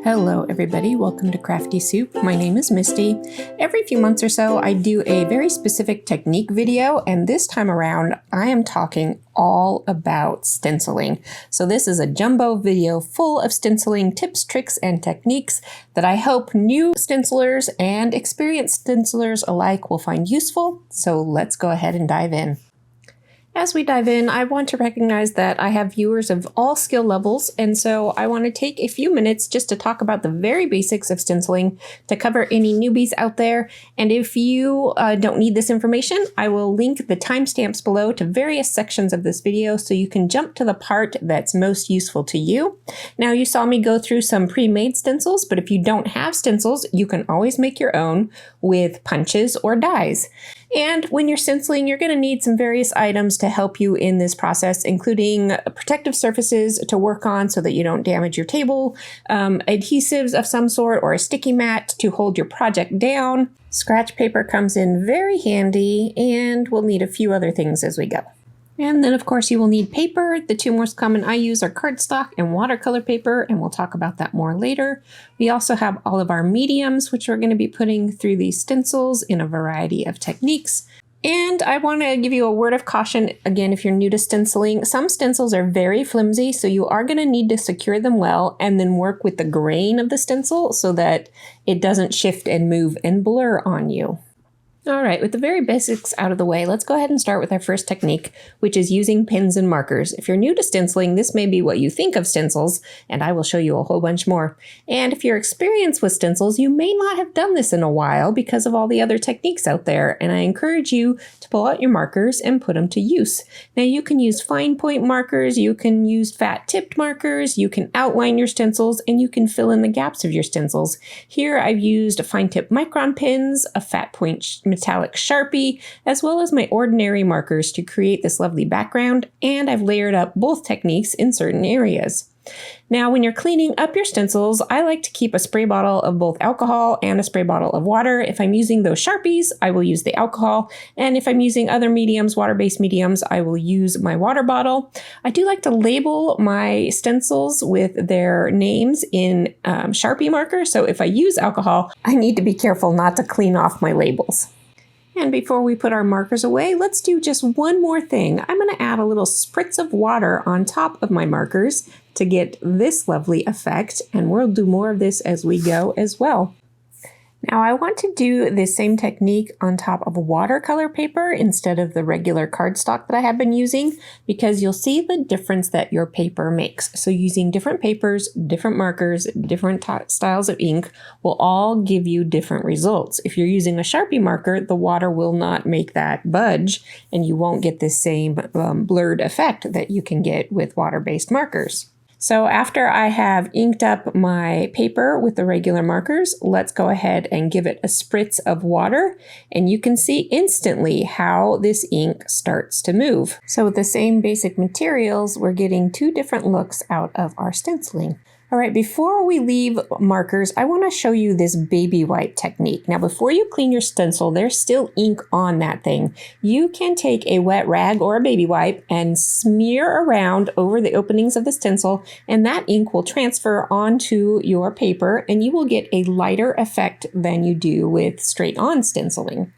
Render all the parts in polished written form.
Hello everybody, welcome to Crafty Soup. My name is Misty. Every few months or so I do a very specific technique video, and this time around I am talking all about stenciling. So this is a jumbo video full of stenciling tips, tricks, and techniques that I hope new stencilers and experienced stencilers alike will find useful. So let's go ahead and dive in. As we dive in, I want to recognize that I have viewers of all skill levels, and so I want to take a few minutes just to talk about the very basics of stenciling to cover any newbies out there. And if you don't need this information, I will link the timestamps below to various sections of this video so you can jump to the part that's most useful to you. Now, you saw me go through some pre-made stencils, but if you don't have stencils, you can always make your own with punches or dies. And when you're stenciling, you're going to need some various items to help you in this process, including protective surfaces to work on so that you don't damage your table, adhesives of some sort, or a sticky mat to hold your project down. Scratch paper comes in very handy, and we'll need a few other things as we go. And then, of course, you will need paper. The two most common I use are cardstock and watercolor paper, and we'll talk about that more later. We also have all of our mediums, which we're going to be putting through these stencils in a variety of techniques. And I want to give you a word of caution, again, if you're new to stenciling. Some stencils are very flimsy, so you are going to need to secure them well and then work with the grain of the stencil so that it doesn't shift and move and blur on you. All right, with the very basics out of the way, let's go ahead and start with our first technique, which is using pens and markers. If you're new to stenciling, this may be what you think of stencils, and I will show you a whole bunch more. And if you're experienced with stencils, you may not have done this in a while because of all the other techniques out there, and I encourage you to pull out your markers and put them to use. Now, you can use fine point markers, you can use fat tipped markers, you can outline your stencils, and you can fill in the gaps of your stencils. Here, I've used fine tip micron pens, a fat point metallic Sharpie, as well as my ordinary markers to create this lovely background, and I've layered up both techniques in certain areas. Now, when you're cleaning up your stencils, I like to keep a spray bottle of both alcohol and a spray bottle of water. If I'm using those Sharpies, I will use the alcohol, and if I'm using other mediums, water-based mediums, I will use my water bottle. I do like to label my stencils with their names in Sharpie marker, so if I use alcohol, I need to be careful not to clean off my labels. And before we put our markers away, let's do just one more thing. I'm going to add a little spritz of water on top of my markers to get this lovely effect, and we'll do more of this as we go as well. Now, I want to do the same technique on top of watercolor paper instead of the regular cardstock that I have been using, because you'll see the difference that your paper makes. So using different papers, different markers, different styles of ink will all give you different results. If you're using a Sharpie marker, the water will not make that budge, and you won't get the same blurred effect that you can get with water-based markers. So after I have inked up my paper with the regular markers, let's go ahead and give it a spritz of water, and you can see instantly how this ink starts to move. So with the same basic materials, we're getting two different looks out of our stenciling. All right, before we leave markers, I want to show you this baby wipe technique. Now, before you clean your stencil, there's still ink on that thing. You can take a wet rag or a baby wipe and smear around over the openings of the stencil, and that ink will transfer onto your paper, and you will get a lighter effect than you do with straight-on stenciling.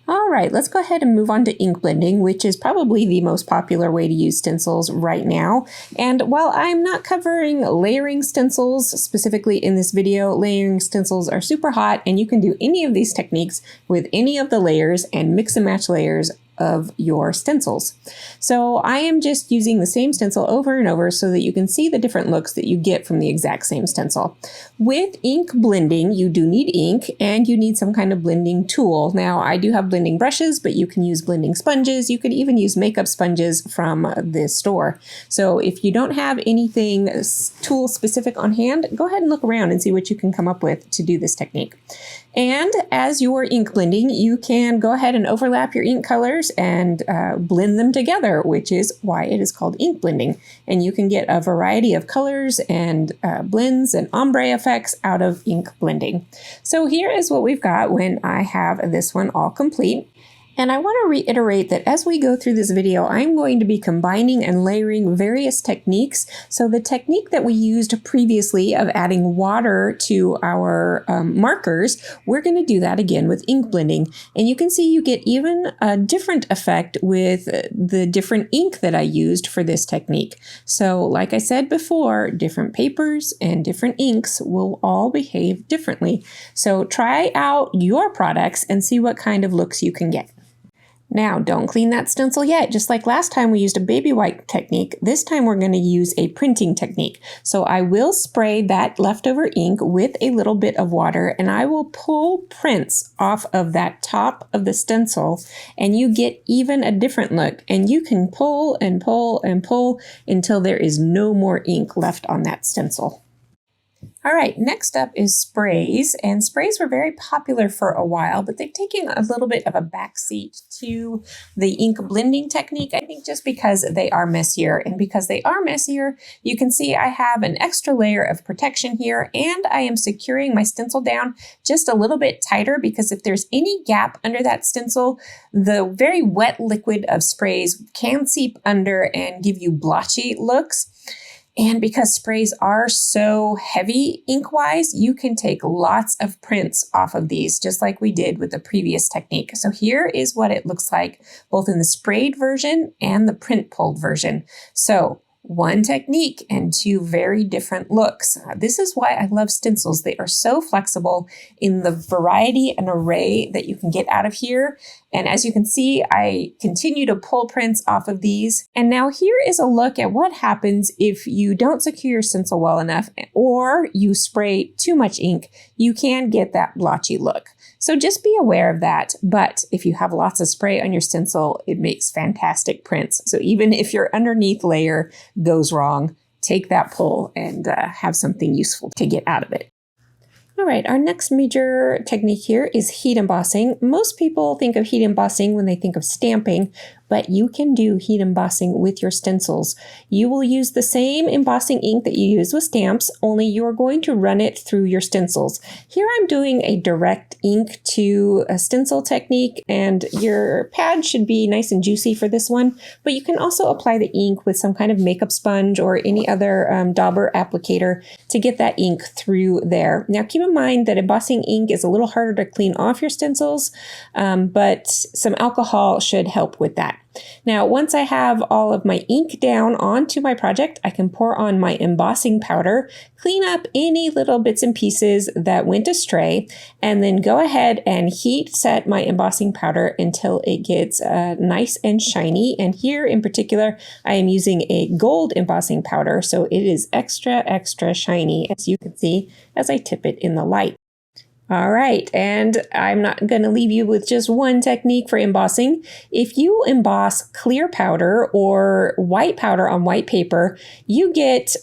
All right, let's go ahead and move on to ink blending, which is probably the most popular way to use stencils right now. And while I'm not covering layering stencils specifically in this video, layering stencils are super hot, and you can do any of these techniques with any of the layers and mix and match layers of your stencils. So I am just using the same stencil over and over so that you can see the different looks that you get from the exact same stencil. With ink blending, you do need ink and you need some kind of blending tool. Now, I do have blending brushes, but you can use blending sponges. You could even use makeup sponges from the store. So if you don't have anything tool specific on hand, go ahead and look around and see what you can come up with to do this technique. And as you're ink blending, you can go ahead and overlap your ink colors and blend them together, which is why it is called ink blending. And you can get a variety of colors and blends and ombre effects out of ink blending. So here is what we've got when I have this one all complete. And I want to reiterate that as we go through this video, I'm going to be combining and layering various techniques. So the technique that we used previously of adding water to our markers, we're going to do that again with ink blending. And you can see you get even a different effect with the different ink that I used for this technique. So like I said before, different papers and different inks will all behave differently. So try out your products and see what kind of looks you can get. Now, don't clean that stencil yet. Just like last time we used a baby wipe technique, this time we're going to use a printing technique. So I will spray that leftover ink with a little bit of water, and I will pull prints off of that top of the stencil, and you get even a different look. And you can pull and pull and pull until there is no more ink left on that stencil. All right, next up is sprays, and sprays were very popular for a while, but they've taken a little bit of a backseat to the ink blending technique, I think just because they are messier. And because they are messier, you can see I have an extra layer of protection here, and I am securing my stencil down just a little bit tighter because if there's any gap under that stencil, the very wet liquid of sprays can seep under and give you blotchy looks. And because sprays are so heavy ink-wise, you can take lots of prints off of these, just like we did with the previous technique. So here is what it looks like, both in the sprayed version and the print pulled version. So one technique and two very different looks. This is why I love stencils. They are so flexible in the variety and array that you can get out of here. And as you can see, I continue to pull prints off of these. And now here is a look at what happens if you don't secure your stencil well enough or you spray too much ink. You can get that blotchy look. So just be aware of that. But if you have lots of spray on your stencil, it makes fantastic prints. So even if your underneath layer goes wrong, take that pull and have something useful to get out of it. All right, our next major technique here is heat embossing. Most people think of heat embossing when they think of stamping, but you can do heat embossing with your stencils. You will use the same embossing ink that you use with stamps, only you're going to run it through your stencils. Here I'm doing a direct ink to a stencil technique, and your pad should be nice and juicy for this one, but you can also apply the ink with some kind of makeup sponge or any other dauber applicator to get that ink through there. Now keep in mind that embossing ink is a little harder to clean off your stencils, but some alcohol should help with that. Now, once I have all of my ink down onto my project, I can pour on my embossing powder, clean up any little bits and pieces that went astray, and then go ahead and heat set my embossing powder until it gets nice and shiny. And here in particular, I am using a gold embossing powder, so it is extra shiny, as you can see as I tip it in the light. All right, and I'm not going to leave you with just one technique for embossing. If you emboss clear powder or white powder on white paper, you get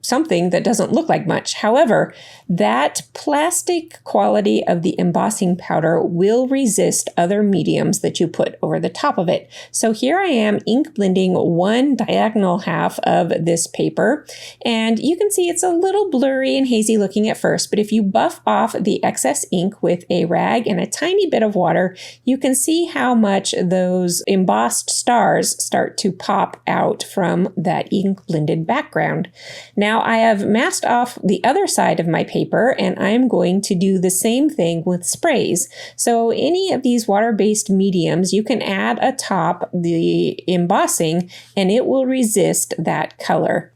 something that doesn't look like much. However, that plastic quality of the embossing powder will resist other mediums that you put over the top of it. So here I am ink blending one diagonal half of this paper, and you can see it's a little blurry and hazy looking at first, but if you buff off the excess ink with a rag and a tiny bit of water, you can see how much those embossed stars start to pop out from that ink blended background. Now I have masked off the other side of my paper, and I'm going to do the same thing with sprays. So any of these water-based mediums, you can add atop the embossing and it will resist that color.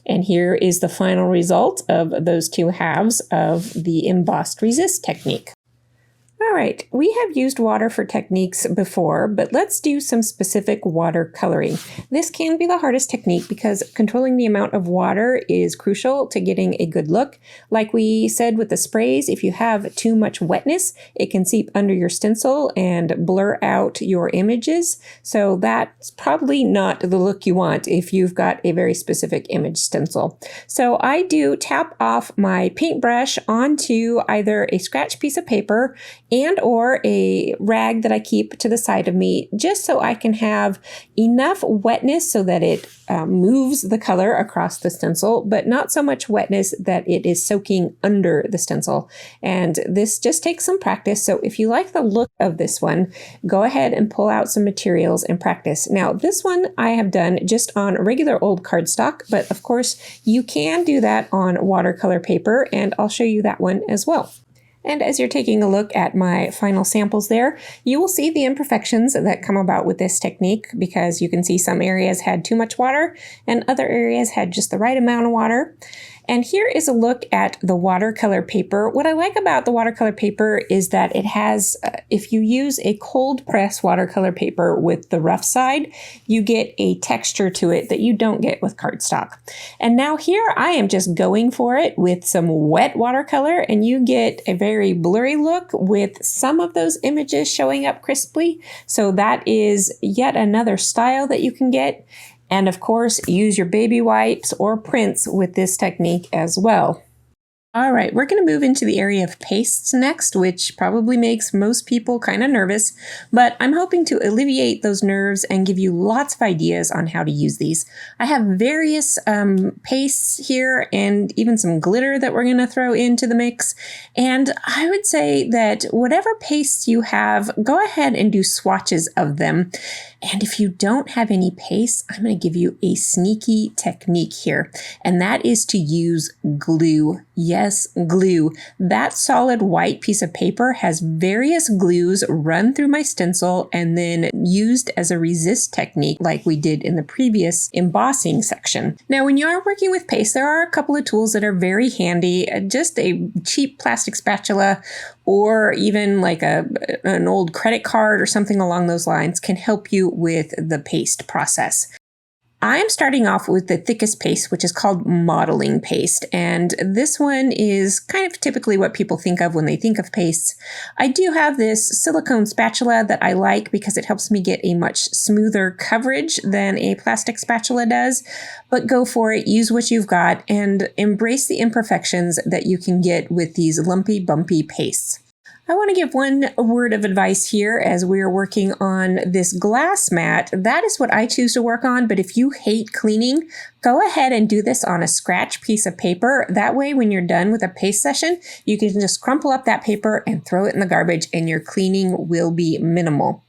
And here is the final result of those two halves of the Emboss Resist technique. All right, we have used water for techniques before, but let's do some specific water coloring. This can be the hardest technique because controlling the amount of water is crucial to getting a good look. Like we said with the sprays, if you have too much wetness, it can seep under your stencil and blur out your images. So that's probably not the look you want if you've got a very specific image stencil. So I do tap off my paintbrush onto either a scratch piece of paper and or a rag that I keep to the side of me, just so I can have enough wetness so that it moves the color across the stencil, but not so much wetness that it is soaking under the stencil. And this just takes some practice. So if you like the look of this one, go ahead and pull out some materials and practice. Now, this one I have done just on regular old cardstock, but of course you can do that on watercolor paper, and I'll show you that one as well. And as you're taking a look at my final samples there, you will see the imperfections that come about with this technique, because you can see some areas had too much water and other areas had just the right amount of water. And here is a look at the watercolor paper. What I like about the watercolor paper is that it has, if you use a cold press watercolor paper with the rough side, you get a texture to it that you don't get with cardstock. And now here I am just going for it with some wet watercolor, and you get a very blurry look with some of those images showing up crisply. So that is yet another style that you can get. And of course, use your baby wipes or prints with this technique as well. All right, we're going to move into the area of pastes next, which probably makes most people kind of nervous, but I'm hoping to alleviate those nerves and give you lots of ideas on how to use these. I have various pastes here and even some glitter that we're going to throw into the mix. And I would say that whatever pastes you have, go ahead and do swatches of them. And if you don't have any paste, I'm going to give you a sneaky technique here, and that is to use glue. Yes, glue. That solid white piece of paper has various glues run through my stencil and then used as a resist technique like we did in the previous embossing section. Now, when you are working with paste, there are a couple of tools that are very handy. Just a cheap plastic spatula or even like an old credit card or something along those lines can help you with the paste process. I am starting off with the thickest paste, which is called modeling paste, and this one is kind of typically what people think of when they think of pastes. I do have this silicone spatula that I like because it helps me get a much smoother coverage than a plastic spatula does, but go for it, use what you've got, and embrace the imperfections that you can get with these lumpy, bumpy pastes. I want to give one word of advice here as we're working on this glass mat. That is what I choose to work on, but if you hate cleaning, go ahead and do this on a scratch piece of paper. That way, when you're done with a paste session, you can just crumple up that paper and throw it in the garbage and your cleaning will be minimal.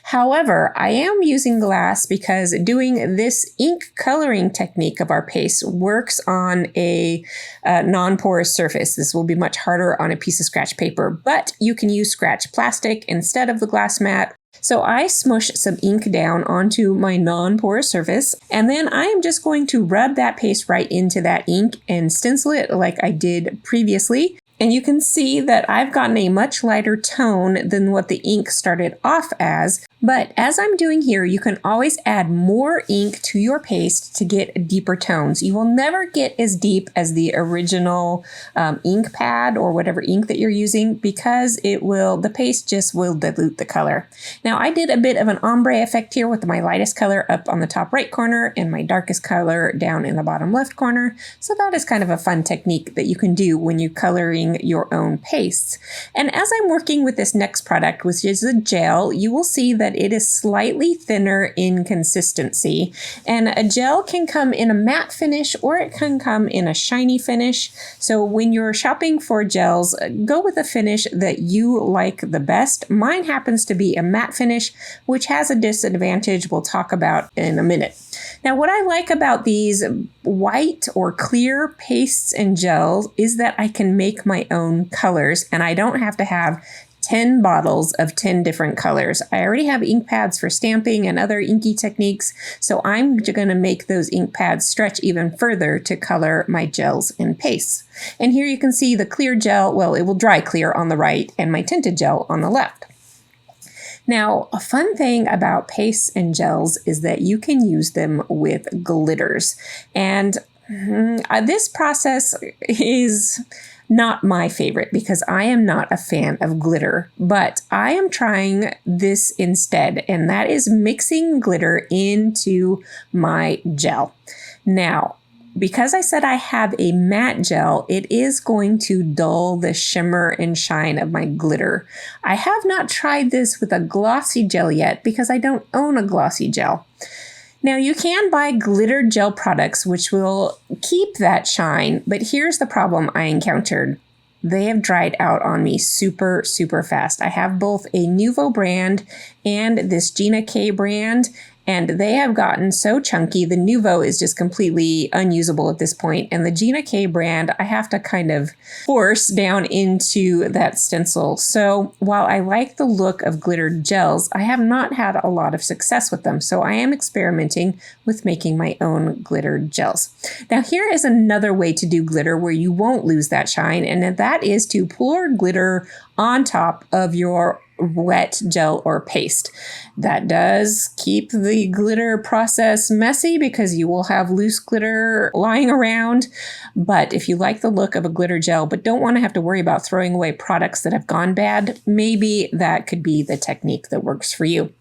However, I am using glass because doing this ink coloring technique of our paste works on a non-porous surface. This will be much harder on a piece of scratch paper, but you can use scratch plastic instead of the glass mat. So I smush some ink down onto my non-porous surface, and then I am just going to rub that paste right into that ink and stencil it like I did previously. And you can see that I've gotten a much lighter tone than what the ink started off as. But as I'm doing here, you can always add more ink to your paste to get deeper tones. You will never get as deep as the original ink pad or whatever ink that you're using, because the paste just will dilute the color. Now, I did a bit of an ombre effect here with my lightest color up on the top right corner and my darkest color down in the bottom left corner. So that is kind of a fun technique that you can do when you're coloring your own pastes. And as I'm working with this next product, which is a gel, you will see that it is slightly thinner in consistency. And a gel can come in a matte finish or it can come in a shiny finish. So when you're shopping for gels, go with a finish that you like the best. Mine happens to be a matte finish, which has a disadvantage we'll talk about in a minute. Now, what I like about these white or clear pastes and gels is that I can make my own colors, and I don't have to have 10 bottles of 10 different colors. I already have ink pads for stamping and other inky techniques, so I'm going to make those ink pads stretch even further to color my gels and pastes. And here you can see the clear gel, well, it will dry clear on the right, and my tinted gel on the left. Now, a fun thing about pastes and gels is that you can use them with glitters. And this process is not my favorite because I am not a fan of glitter, but I am trying this instead, and that is mixing glitter into my gel. Now, Because I said I have a matte gel, it is going to dull the shimmer and shine of my glitter. I have not tried this with a glossy gel yet because I don't own a glossy gel. Now you can buy glitter gel products which will keep that shine, but here's the problem I encountered. They have dried out on me super fast. I have both a Nuvo brand and this Gina K brand, and they have gotten so chunky. The Nuvo is just completely unusable at this point, and the Gina K brand I have to kind of force down into that stencil. So while I like the look of glitter gels, I have not had a lot of success with them. So I am experimenting with making my own glitter gels. Now here is another way to do glitter where you won't lose that shine, and that is to pour glitter on top of your wet gel or paste. That does keep the glitter process messy because you will have loose glitter lying around. But if you like the look of a glitter gel but don't want to have to worry about throwing away products that have gone bad, maybe that could be the technique that works for you.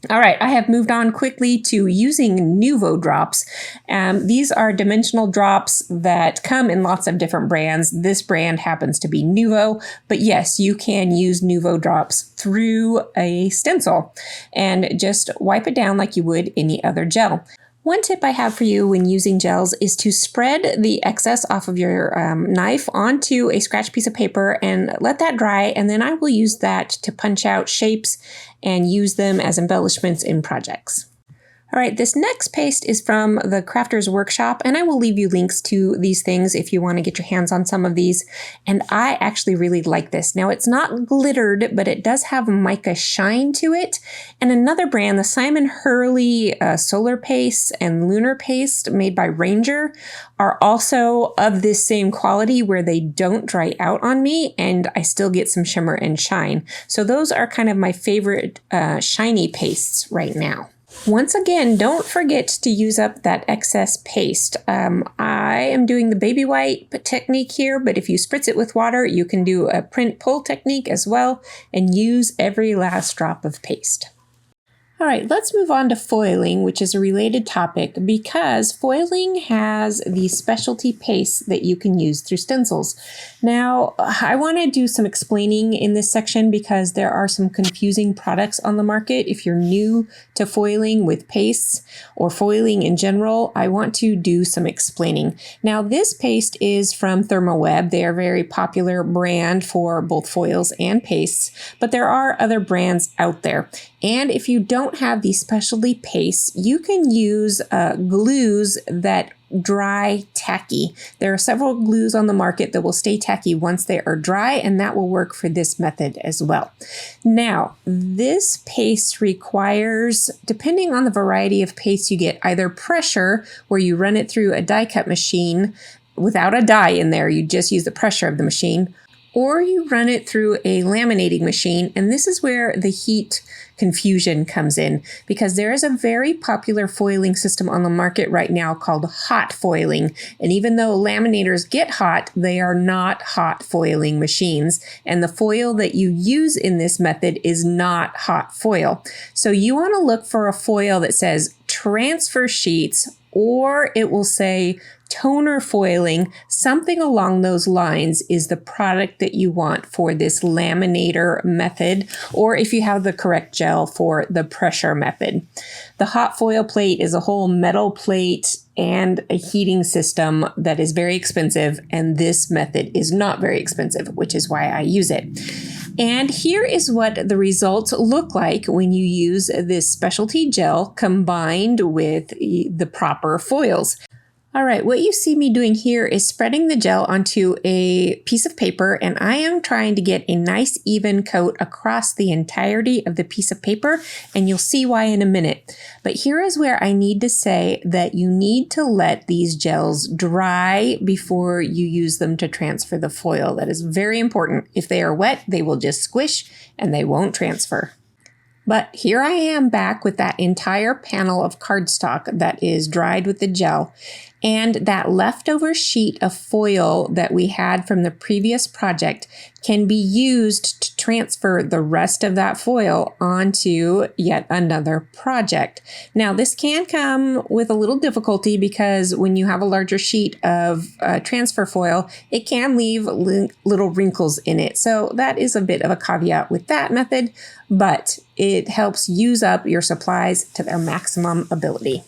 All right, I have moved on quickly to using Nuvo drops. These are dimensional drops that come in lots of different brands. This brand happens to be Nuvo, but yes, you can use Nuvo drops through a stencil and just wipe it down like you would any other gel. One tip I have for you when using gels is to spread the excess off of your knife onto a scratch piece of paper and let that dry, and then I will use that to punch out shapes and use them as embellishments in projects. All right, this next paste is from the Crafters Workshop, and I will leave you links to these things if you want to get your hands on some of these. And I actually really like this. Now, it's not glittered, but it does have mica shine to it. And another brand, the Simon Hurley Solar Paste and Lunar Paste made by Ranger, are also of this same quality where they don't dry out on me and I still get some shimmer and shine. So those are kind of my favorite shiny pastes right now. Once again, don't forget to use up that excess paste. I am doing the baby wipe technique here, but if you spritz it with water, you can do a print pull technique as well and use every last drop of paste. All right, let's move on to foiling, which is a related topic because foiling has these specialty pastes that you can use through stencils. Now, I want to do some explaining in this section because there are some confusing products on the market. If you're new to foiling with pastes or foiling in general, I want to do some explaining. Now, this paste is from Thermoweb. They are a very popular brand for both foils and pastes, but there are other brands out there. And if you don't have these specialty pastes, you can use glues that dry tacky. There are several glues on the market that will stay tacky once they are dry, and that will work for this method as well. Now, this paste requires, depending on the variety of paste you get, either pressure, where you run it through a die cut machine without a die in there, you just use the pressure of the machine, or you run it through a laminating machine, and this is where the heat confusion comes in because there is a very popular foiling system on the market right now called hot foiling. And even though laminators get hot, they are not hot foiling machines. And the foil that you use in this method is not hot foil. So you want to look for a foil that says transfer sheets, or it will say toner foiling. Something along those lines is the product that you want for this laminator method, or if you have the correct gel for the pressure method. The hot foil plate is a whole metal plate and a heating system that is very expensive, and this method is not very expensive, which is why I use it. And here is what the results look like when you use this specialty gel combined with the proper foils. All right, what you see me doing here is spreading the gel onto a piece of paper, and I am trying to get a nice even coat across the entirety of the piece of paper, and you'll see why in a minute. But here is where I need to say that you need to let these gels dry before you use them to transfer the foil. That is very important. If they are wet, they will just squish and they won't transfer. But here I am back with that entire panel of cardstock that is dried with the gel. And that leftover sheet of foil that we had from the previous project can be used to transfer the rest of that foil onto yet another project. Now, this can come with a little difficulty because when you have a larger sheet of transfer foil, it can leave little wrinkles in it. So that is a bit of a caveat with that method, but it helps use up your supplies to their maximum ability.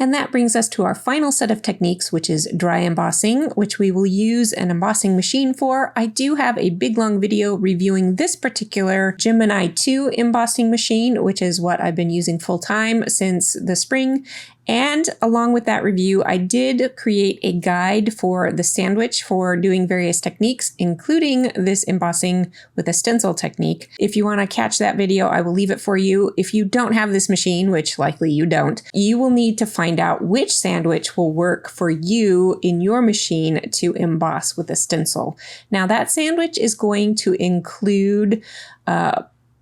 And that brings us to our final set of techniques, which is dry embossing, which we will use an embossing machine for. I do have a big long video reviewing this particular Gemini 2 embossing machine, which is what I've been using full time since the spring. And along with that review, I did create a guide for the sandwich for doing various techniques, including this embossing with a stencil technique. If you want to catch that video, I will leave it for you. If you don't have this machine, which likely you don't, you will need to find out which sandwich will work for you in your machine to emboss with a stencil. Now, that sandwich is going to include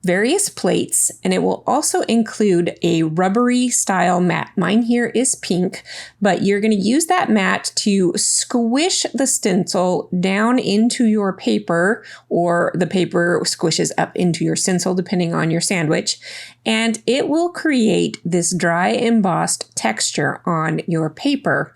various plates, and it will also include a rubbery style mat. Mine here is pink, but you're going to use that mat to squish the stencil down into your paper, or the paper squishes up into your stencil depending on your sandwich, and it will create this dry embossed texture on your paper.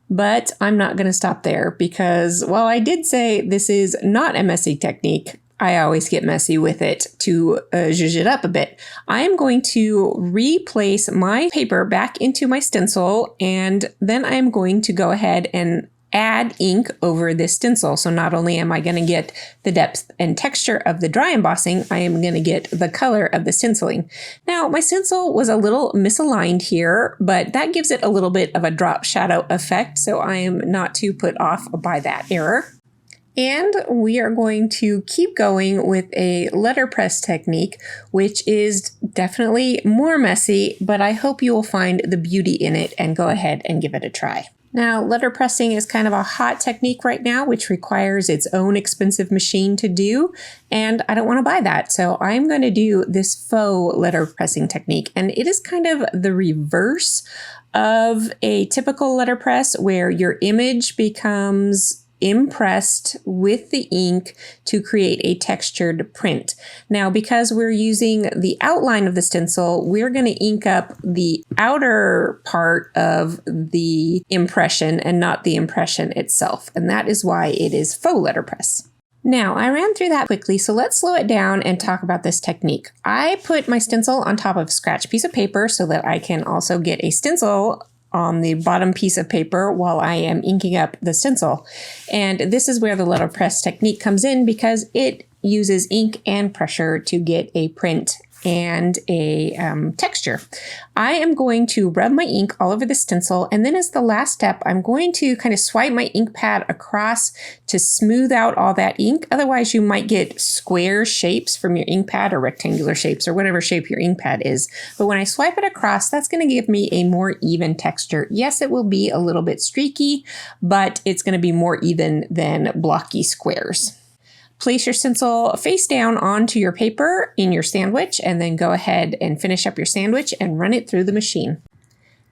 But I'm not going to stop there because while I did say this is not a messy technique, I always get messy with it to zhuzh it up a bit. I am going to replace my paper back into my stencil, and then I am going to go ahead and add ink over this stencil. So not only am I going to get the depth and texture of the dry embossing, I am going to get the color of the stenciling. Now, my stencil was a little misaligned here, but that gives it a little bit of a drop shadow effect, so I am not too put off by that error. And we are going to keep going with a letterpress technique, which is definitely more messy, but I hope you will find the beauty in it and go ahead and give it a try. Now, letterpressing is kind of a hot technique right now, which requires its own expensive machine to do, and I don't want to buy that. So I'm going to do this faux letterpressing technique, and it is kind of the reverse of a typical letterpress where your image becomes impressed with the ink to create a textured print. Now, because we're using the outline of the stencil, we're going to ink up the outer part of the impression and not the impression itself. And that is why it is faux letterpress. Now, I ran through that quickly, so let's slow it down and talk about this technique. I put my stencil on top of a scratch piece of paper so that I can also get a stencil on the bottom piece of paper while I am inking up the stencil. And this is where the letterpress technique comes in because it uses ink and pressure to get a print and a texture. I am going to rub my ink all over the stencil, and then as the last step, I'm going to kind of swipe my ink pad across to smooth out all that ink. Otherwise, you might get square shapes from your ink pad or rectangular shapes or whatever shape your ink pad is. But when I swipe it across, that's going to give me a more even texture. Yes, it will be a little bit streaky, but it's going to be more even than blocky squares. Place your stencil face down onto your paper in your sandwich, and then go ahead and finish up your sandwich and run it through the machine.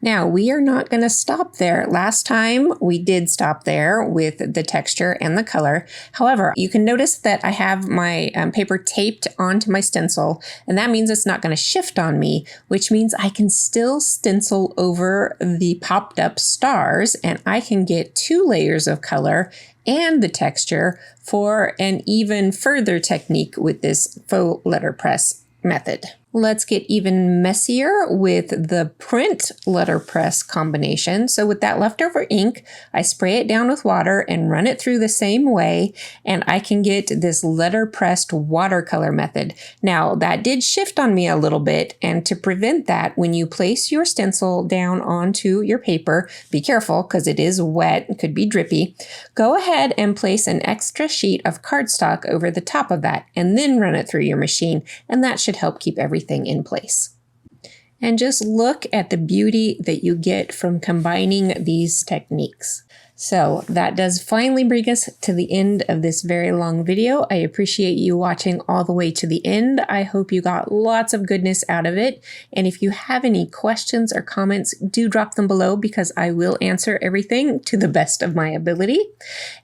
Now, we are not going to stop there. Last time we did stop there with the texture and the color. However, you can notice that I have my paper taped onto my stencil, and that means it's not going to shift on me, which means I can still stencil over the popped up stars, and I can get 2 layers of color and the texture for an even further technique with this faux letterpress method. Let's get even messier with the print letterpress combination. So with that leftover ink, I spray it down with water and run it through the same way, and I can get this letterpressed watercolor method. Now, that did shift on me a little bit, and to prevent that, when you place your stencil down onto your paper, be careful because it is wet, it could be drippy. Go ahead and place an extra sheet of cardstock over the top of that, and then run it through your machine, and that should help keep everything in place. And just look at the beauty that you get from combining these techniques. So that does finally bring us to the end of this very long video. I appreciate you watching all the way to the end. I hope you got lots of goodness out of it. And if you have any questions or comments, do drop them below because I will answer everything to the best of my ability.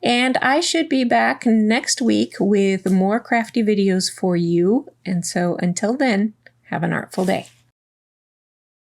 And I should be back next week with more crafty videos for you. And so until then, have an artful day.